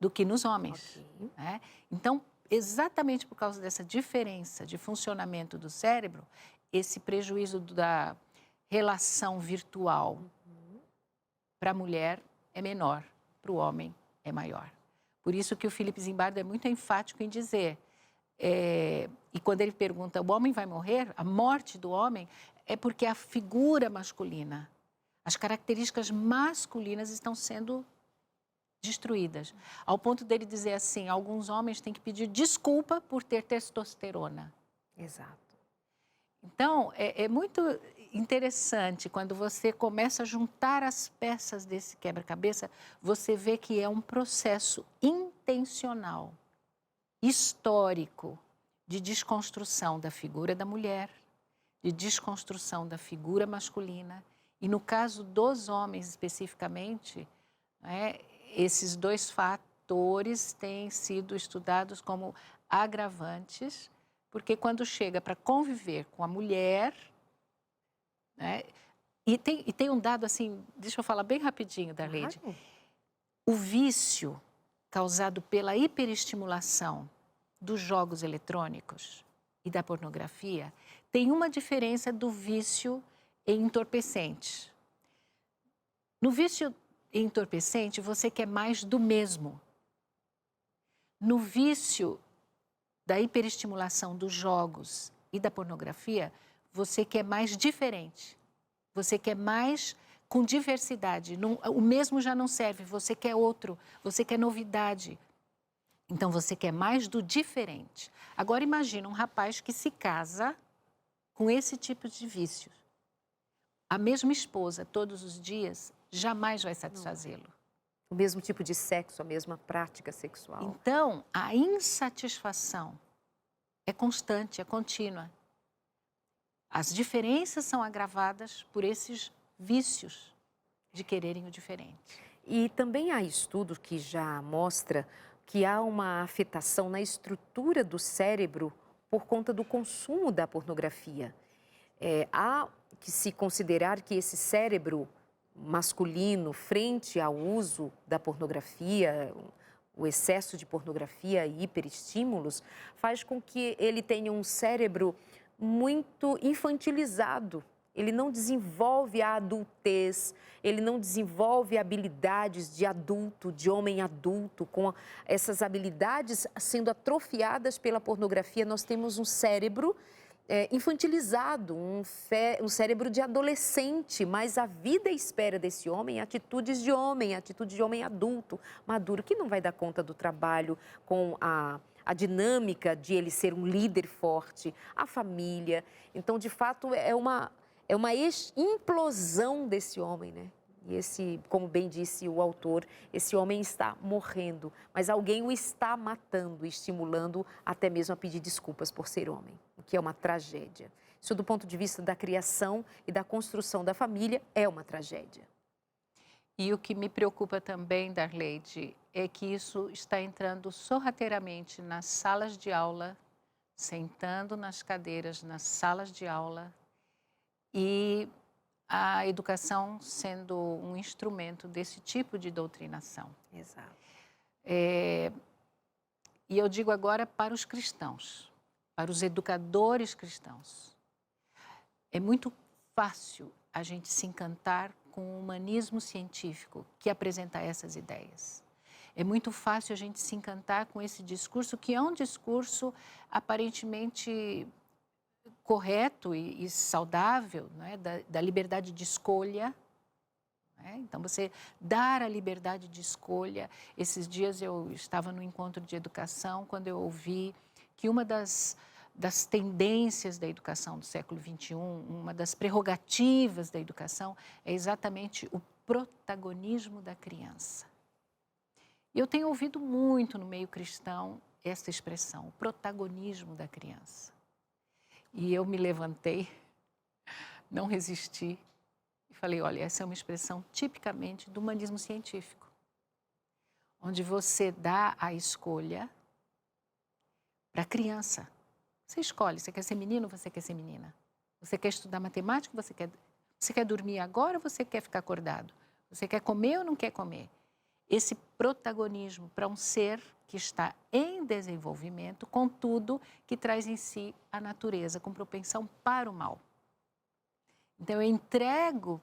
do que nos homens. Okay. Né? Então, exatamente por causa dessa diferença de funcionamento do cérebro, esse prejuízo da relação virtual para a mulher é menor, para o homem é maior. Por isso que o Philip Zimbardo é muito enfático em dizer... e quando ele pergunta, o homem vai morrer? A morte do homem é porque a figura masculina, as características masculinas estão sendo destruídas. Ao ponto dele dizer assim, alguns homens têm que pedir desculpa por ter testosterona. Exato. Então, é muito interessante quando você começa a juntar as peças desse quebra-cabeça, você vê que é um processo intencional, histórico, de desconstrução da figura da mulher, de desconstrução da figura masculina. E no caso dos homens especificamente, né, esses dois fatores têm sido estudados como agravantes, porque quando chega para conviver com a mulher, né, e tem um dado assim, deixa eu falar bem rapidinho, Darleide. Claro. O vício causado pela hiperestimulação dos jogos eletrônicos e da pornografia tem uma diferença do vício em entorpecentes. No vício em entorpecente, você quer mais do mesmo. No vício da hiperestimulação dos jogos e da pornografia, você quer mais diferente. Você quer mais com diversidade. O mesmo já não serve, você quer outro, você quer novidade. Então, você quer mais do diferente. Agora, imagina um rapaz que se casa com esse tipo de vícios. A mesma esposa, todos os dias, jamais vai satisfazê-lo. O mesmo tipo de sexo, a mesma prática sexual. Então, a insatisfação é constante, é contínua. As diferenças são agravadas por esses vícios de quererem o diferente. E também há estudo que já mostra que há uma afetação na estrutura do cérebro por conta do consumo da pornografia. Há que se considerar que esse cérebro masculino frente ao uso da pornografia, o excesso de pornografia e hiperestímulos, faz com que ele tenha um cérebro muito infantilizado. Ele não desenvolve a adultez, ele não desenvolve habilidades de adulto, de homem adulto. Com essas habilidades sendo atrofiadas pela pornografia, nós temos um cérebro infantilizado, um cérebro de adolescente, mas a vida espera desse homem atitudes de homem adulto, maduro, que não vai dar conta do trabalho com a dinâmica de ele ser um líder forte, a família. Então, de fato, é uma implosão desse homem, né? E esse, como bem disse o autor, esse homem está morrendo, mas alguém o está matando, estimulando até mesmo a pedir desculpas por ser homem, o que é uma tragédia. Isso, do ponto de vista da criação e da construção da família, é uma tragédia. E o que me preocupa também, Darleide, é que isso está entrando sorrateiramente nas salas de aula, sentando nas cadeiras nas salas de aula, e a educação sendo um instrumento desse tipo de doutrinação. Exato. E eu digo agora para os cristãos, para os educadores cristãos. É muito fácil a gente se encantar com o humanismo científico que apresenta essas ideias. É muito fácil a gente se encantar com esse discurso, que é um discurso aparentemente correto e saudável, né? da liberdade de escolha. Né? Então, você dar a liberdade de escolha. Esses dias eu estava no encontro de educação, quando eu ouvi que uma das tendências da educação do século XXI, uma das prerrogativas da educação, é exatamente o protagonismo da criança. Eu tenho ouvido muito no meio cristão essa expressão, o protagonismo da criança. E eu me levantei, não resisti e falei, olha, essa é uma expressão tipicamente do humanismo científico, onde você dá a escolha para a criança. Você escolhe, você quer ser menino ou você quer ser menina? Você quer estudar matemática ou você quer dormir agora ou você quer ficar acordado? Você quer comer ou não quer comer? Esse protagonismo para um ser que está em desenvolvimento, contudo, que traz em si a natureza com propensão para o mal. Então, eu entrego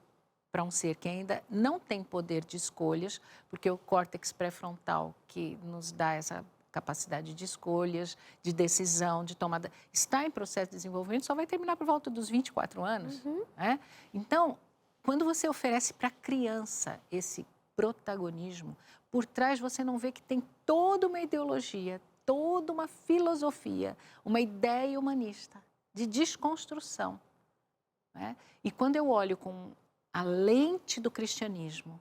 para um ser que ainda não tem poder de escolhas, porque o córtex pré-frontal, que nos dá essa capacidade de escolhas, de decisão, de tomada, está em processo de desenvolvimento, só vai terminar por volta dos 24 anos. Né? Então, quando você oferece para a criança esse protagonismo, por trás você não vê que tem toda uma ideologia, toda uma filosofia, uma ideia humanista de desconstrução. Né? E quando eu olho com a lente do cristianismo,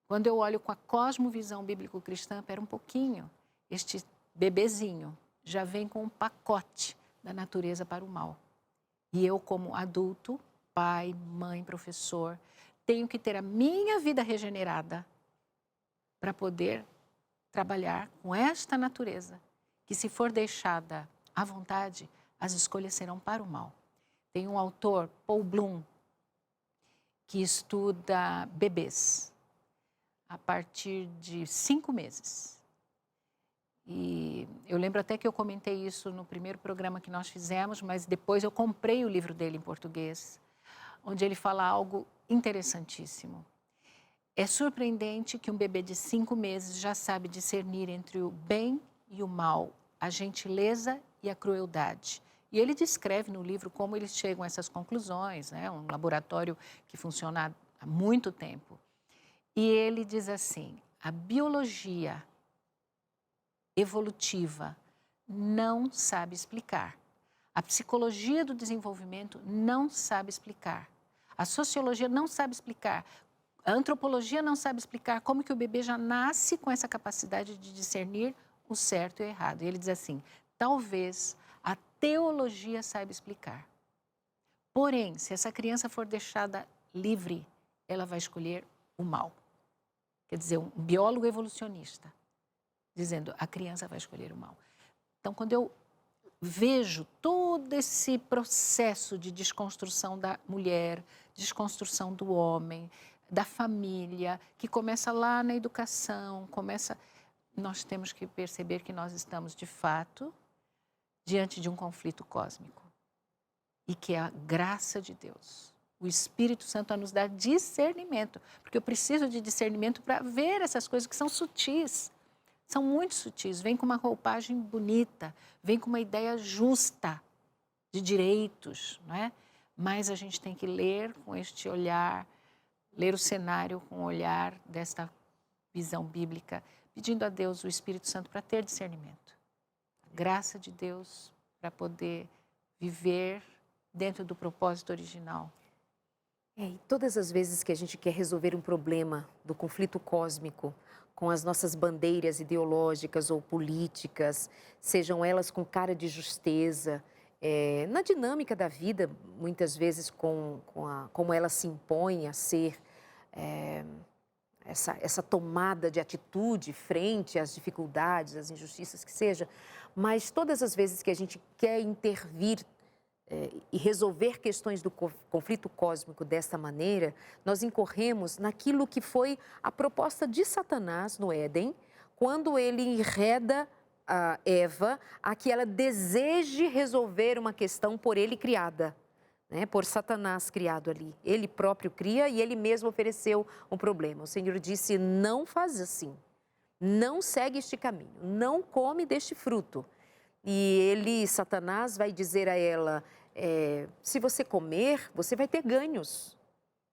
quando eu olho com a cosmovisão bíblico-cristã, pera um pouquinho, este bebezinho já vem com um pacote da natureza para o mal. E eu, como adulto, pai, mãe, professor, tenho que ter a minha vida regenerada para poder trabalhar com esta natureza, que se for deixada à vontade, as escolhas serão para o mal. Tem um autor, Paul Bloom, que estuda bebês a partir de 5 meses. E eu lembro até que eu comentei isso no primeiro programa que nós fizemos, mas depois eu comprei o livro dele em português, onde ele fala algo interessantíssimo. É surpreendente que um bebê de 5 meses já sabe discernir entre o bem e o mal, a gentileza e a crueldade. E ele descreve no livro como eles chegam a essas conclusões, né? Um laboratório que funciona há muito tempo. E ele diz assim, a biologia evolutiva não sabe explicar. A psicologia do desenvolvimento não sabe explicar. A sociologia não sabe explicar. A antropologia não sabe explicar como que o bebê já nasce com essa capacidade de discernir o certo e o errado. E ele diz assim, talvez a teologia saiba explicar. Porém, se essa criança for deixada livre, ela vai escolher o mal. Quer dizer, um biólogo evolucionista, dizendo, a criança vai escolher o mal. Então, quando eu vejo todo esse processo de desconstrução da mulher, desconstrução do homem, da família, que começa lá na educação, nós temos que perceber que nós estamos, de fato, diante de um conflito cósmico. E que é a graça de Deus, o Espírito Santo a nos dar discernimento. Porque eu preciso de discernimento para ver essas coisas que são sutis. São muito sutis. Vem com uma roupagem bonita, vem com uma ideia justa de direitos, não é? Mas a gente tem que ler com este olhar, ler o cenário com o olhar desta visão bíblica, pedindo a Deus o Espírito Santo para ter discernimento. A graça de Deus para poder viver dentro do propósito original. E todas as vezes que a gente quer resolver um problema do conflito cósmico com as nossas bandeiras ideológicas ou políticas, sejam elas com cara de justeza, na dinâmica da vida, muitas vezes como ela se impõe a ser essa tomada de atitude frente às dificuldades, às injustiças que seja, mas todas as vezes que a gente quer intervir e resolver questões do conflito cósmico desta maneira, nós incorremos naquilo que foi a proposta de Satanás no Éden, quando ele enreda a Eva a que ela deseje resolver uma questão por ele criada, né? Por Satanás criado ali. Ele próprio cria e ele mesmo ofereceu um problema. O Senhor disse, não faz assim, não segue este caminho, não come deste fruto. E Satanás, vai dizer a ela, se você comer, você vai ter ganhos.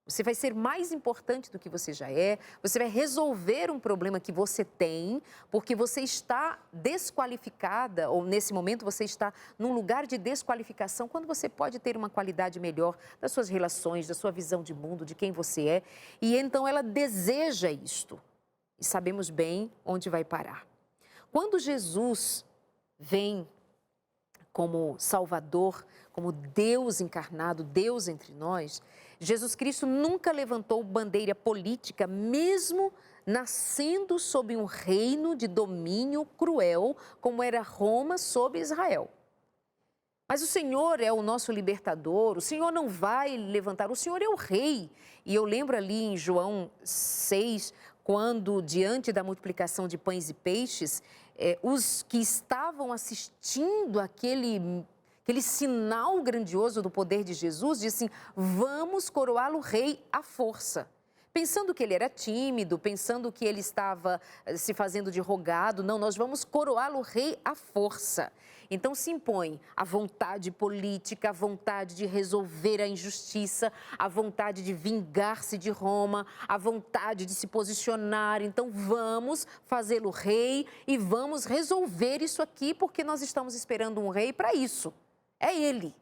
Você vai ser mais importante do que você já é. Você vai resolver um problema que você tem, porque você está desqualificada, ou nesse momento você está num lugar de desqualificação, quando você pode ter uma qualidade melhor das suas relações, da sua visão de mundo, de quem você é. E então ela deseja isto. E sabemos bem onde vai parar. Quando Jesus vem como Salvador, como Deus encarnado, Deus entre nós, Jesus Cristo nunca levantou bandeira política, mesmo nascendo sob um reino de domínio cruel, como era Roma sob Israel. Mas o Senhor é o nosso libertador, o Senhor não vai levantar, o Senhor é o rei. E eu lembro ali em João 6, quando diante da multiplicação de pães e peixes, os que estavam assistindo aquele sinal grandioso do poder de Jesus, dizem, vamos coroá-lo rei à força. Pensando que ele era tímido, pensando que ele estava se fazendo de rogado, não, nós vamos coroá-lo rei à força. Então se impõe a vontade política, a vontade de resolver a injustiça, a vontade de vingar-se de Roma, a vontade de se posicionar. Então vamos fazê-lo rei e vamos resolver isso aqui, porque nós estamos esperando um rei para isso. É ele.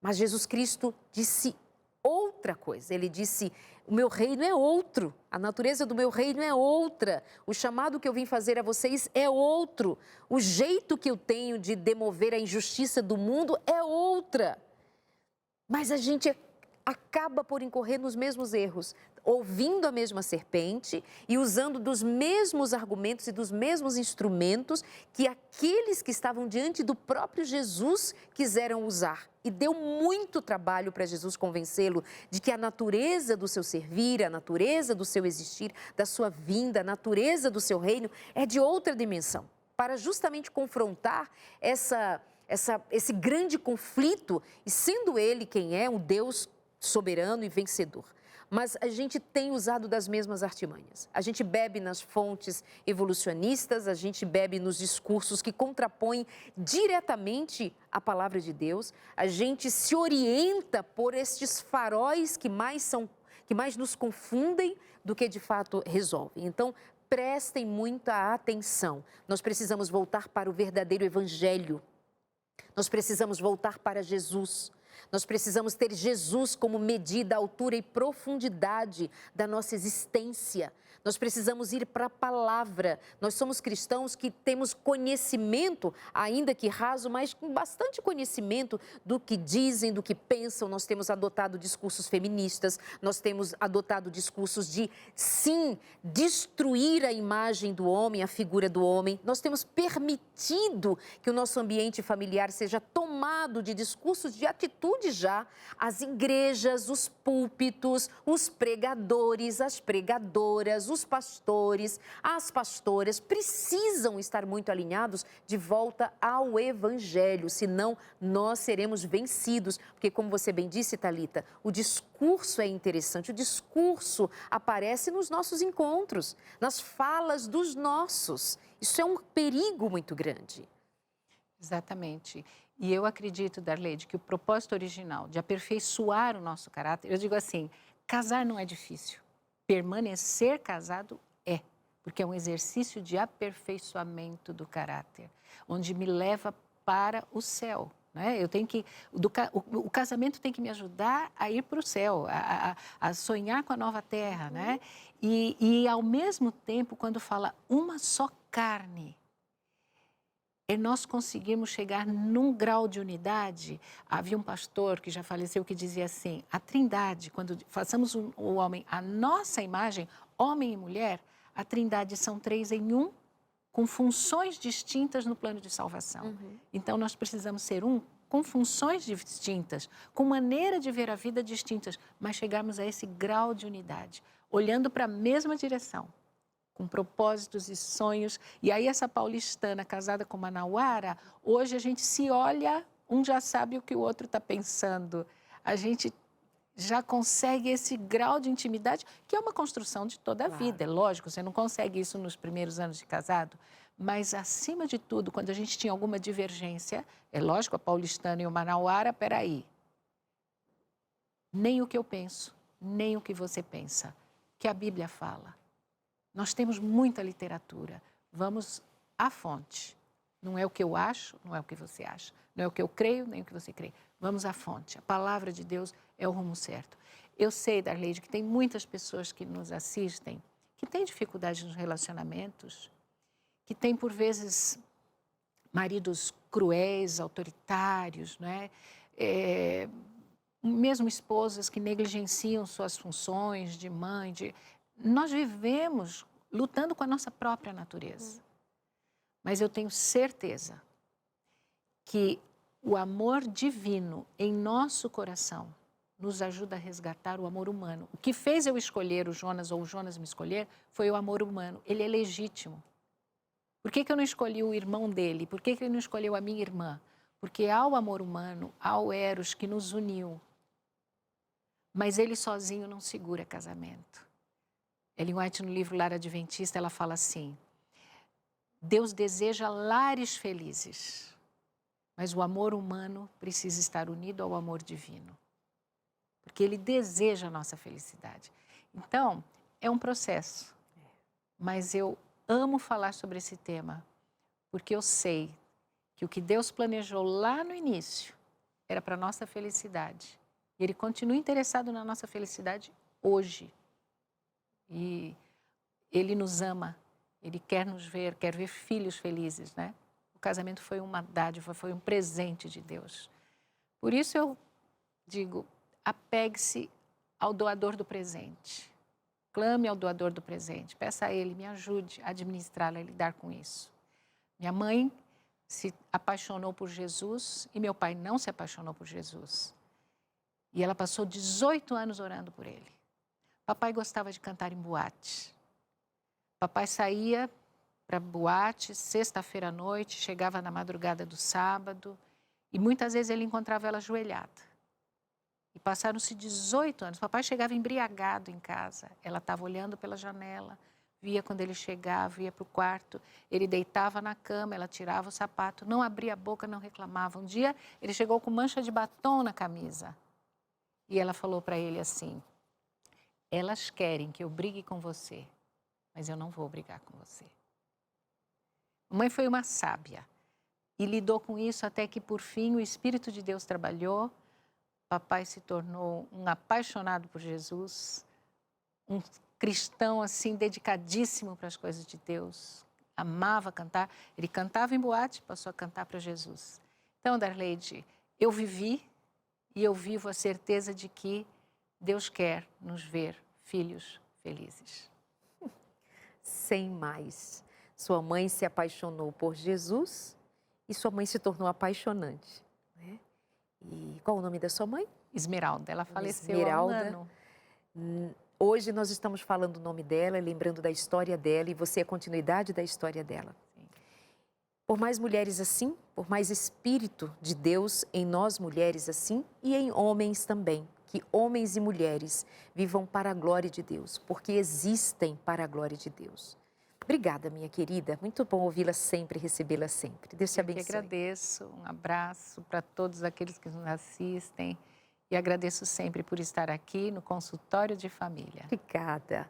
Mas Jesus Cristo disse outra coisa. Ele disse, o meu reino é outro, a natureza do meu reino é outra, o chamado que eu vim fazer a vocês é outro, o jeito que eu tenho de demover a injustiça do mundo é outra. Mas a gente acaba por incorrer nos mesmos erros, ouvindo a mesma serpente e usando dos mesmos argumentos e dos mesmos instrumentos que aqueles que estavam diante do próprio Jesus quiseram usar. E deu muito trabalho para Jesus convencê-lo de que a natureza do seu servir, a natureza do seu existir, da sua vinda, a natureza do seu reino é de outra dimensão, para justamente confrontar esse grande conflito, e sendo ele quem é, um Deus soberano e vencedor. Mas a gente tem usado das mesmas artimanhas. A gente bebe nas fontes evolucionistas, a gente bebe nos discursos que contrapõem diretamente a palavra de Deus, a gente se orienta por estes faróis que mais nos confundem do que de fato resolvem. Então, prestem muita atenção. Nós precisamos voltar para o verdadeiro evangelho. Nós precisamos voltar para Jesus. Nós precisamos ter Jesus como medida, altura e profundidade da nossa existência. Nós precisamos ir para a palavra. Nós somos cristãos que temos conhecimento, ainda que raso, mas com bastante conhecimento do que dizem, do que pensam. Nós temos adotado discursos feministas, nós temos adotado discursos de, sim, destruir a imagem do homem, a figura do homem. Nós temos permitido que o nosso ambiente familiar seja tomado de discursos, de atitudes já. As igrejas, os púlpitos, os pregadores, as pregadoras, os pastores, as pastoras precisam estar muito alinhados de volta ao Evangelho, senão nós seremos vencidos. Porque, como você bem disse, Thalita, o discurso é interessante, o discurso aparece nos nossos encontros, nas falas dos nossos. Isso é um perigo muito grande. Exatamente. E eu acredito, Darleide, que o propósito original de aperfeiçoar o nosso caráter, eu digo assim, casar não é difícil, permanecer casado é, porque é um exercício de aperfeiçoamento do caráter, onde me leva para o céu. Né? Eu tenho que, o casamento tem que me ajudar a ir para o céu, a sonhar com a nova terra. Né? E, ao mesmo tempo, quando fala uma só carne, é nós conseguirmos chegar num grau de unidade. Havia um pastor que já faleceu que dizia assim, a trindade, quando façamos o homem a nossa imagem, homem e mulher, a trindade são 3 em 1, com funções distintas no plano de salvação. Então, nós precisamos ser um com funções distintas, com maneira de ver a vida distintas, mas chegarmos a esse grau de unidade, olhando para a mesma direção, com propósitos e sonhos. E aí essa paulistana casada com manauara, hoje a gente se olha, um já sabe o que o outro está pensando. A gente já consegue esse grau de intimidade, que é uma construção de toda a vida. É lógico, você não consegue isso nos primeiros anos de casado, mas, acima de tudo, quando a gente tinha alguma divergência, é lógico, a paulistana e o manauara, peraí, nem o que eu penso, nem o que você pensa, que a Bíblia fala. Nós temos muita literatura, vamos à fonte. Não é o que eu acho, não é o que você acha. Não é o que eu creio, nem o que você crê. Vamos à fonte. A palavra de Deus é o rumo certo. Eu sei, Darleide, que tem muitas pessoas que nos assistem que têm dificuldade nos relacionamentos, que têm, por vezes, maridos cruéis, autoritários, né? Mesmo esposas que negligenciam suas funções de mãe, Nós vivemos lutando com a nossa própria natureza. Mas eu tenho certeza que o amor divino em nosso coração nos ajuda a resgatar o amor humano. O que fez eu escolher o Jonas ou o Jonas me escolher foi o amor humano. Ele é legítimo. Por que eu não escolhi o irmão dele? Por que ele não escolheu a minha irmã? Porque há o amor humano, há o eros que nos uniu. Mas ele sozinho não segura casamento. Ellen White, no livro Lar Adventista, ela fala assim, Deus deseja lares felizes, mas o amor humano precisa estar unido ao amor divino, porque ele deseja a nossa felicidade. Então, é um processo, mas eu amo falar sobre esse tema, porque eu sei que o que Deus planejou lá no início era para a nossa felicidade, e Ele continua interessado na nossa felicidade hoje. E Ele nos ama, Ele quer nos ver, quer ver filhos felizes, né? O casamento foi uma dádiva, foi um presente de Deus. Por isso eu digo, apegue-se ao doador do presente. Clame ao doador do presente, peça a Ele, me ajude a administrá-la e lidar com isso. Minha mãe se apaixonou por Jesus e meu pai não se apaixonou por Jesus. E ela passou 18 anos orando por ele. Papai gostava de cantar em boate. Papai saía para boate, sexta-feira à noite, chegava na madrugada do sábado, e muitas vezes ele encontrava ela ajoelhada. E passaram-se 18 anos. Papai chegava embriagado em casa. Ela estava olhando pela janela, via quando ele chegava, ia para o quarto. Ele deitava na cama, ela tirava o sapato, não abria a boca, não reclamava. Um dia ele chegou com mancha de batom na camisa. E ela falou para ele assim, elas querem que eu brigue com você, mas eu não vou brigar com você. Mãe foi uma sábia e lidou com isso até que, por fim, o Espírito de Deus trabalhou. Papai se tornou um apaixonado por Jesus, um cristão, assim, dedicadíssimo para as coisas de Deus. Amava cantar. Ele cantava em boate, passou a cantar para Jesus. Então, Darleide, eu vivi e eu vivo a certeza de que Deus quer nos ver filhos felizes. Sem mais. Sua mãe se apaixonou por Jesus e sua mãe se tornou apaixonante, né? E qual o nome da sua mãe? Esmeralda, ela faleceu Esmeralda. há um ano. Hoje nós estamos falando o nome dela, lembrando da história dela, e você é a continuidade da história dela. Sim. Por mais mulheres assim, por mais Espírito de Deus em nós mulheres assim e em homens também, que homens e mulheres vivam para a glória de Deus, porque existem para a glória de Deus. Obrigada, minha querida. Muito bom ouvi-la sempre, recebê-la sempre. Deus te abençoe. Eu que agradeço. Um abraço para todos aqueles que nos assistem. E agradeço sempre por estar aqui no consultório de família. Obrigada.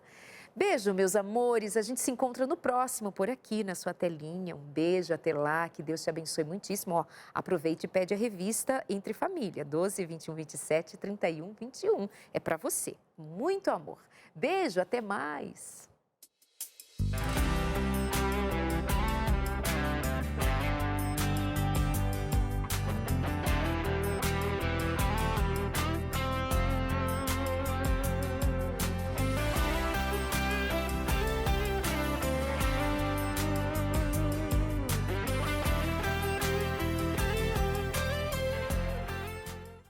Beijo, meus amores. A gente se encontra no próximo, por aqui, na sua telinha. Um beijo, até lá. Que Deus te abençoe muitíssimo. Ó, aproveite e pede a revista Entre Família, 12, 21, 27, 31, 21. É para você. Muito amor. Beijo, até mais.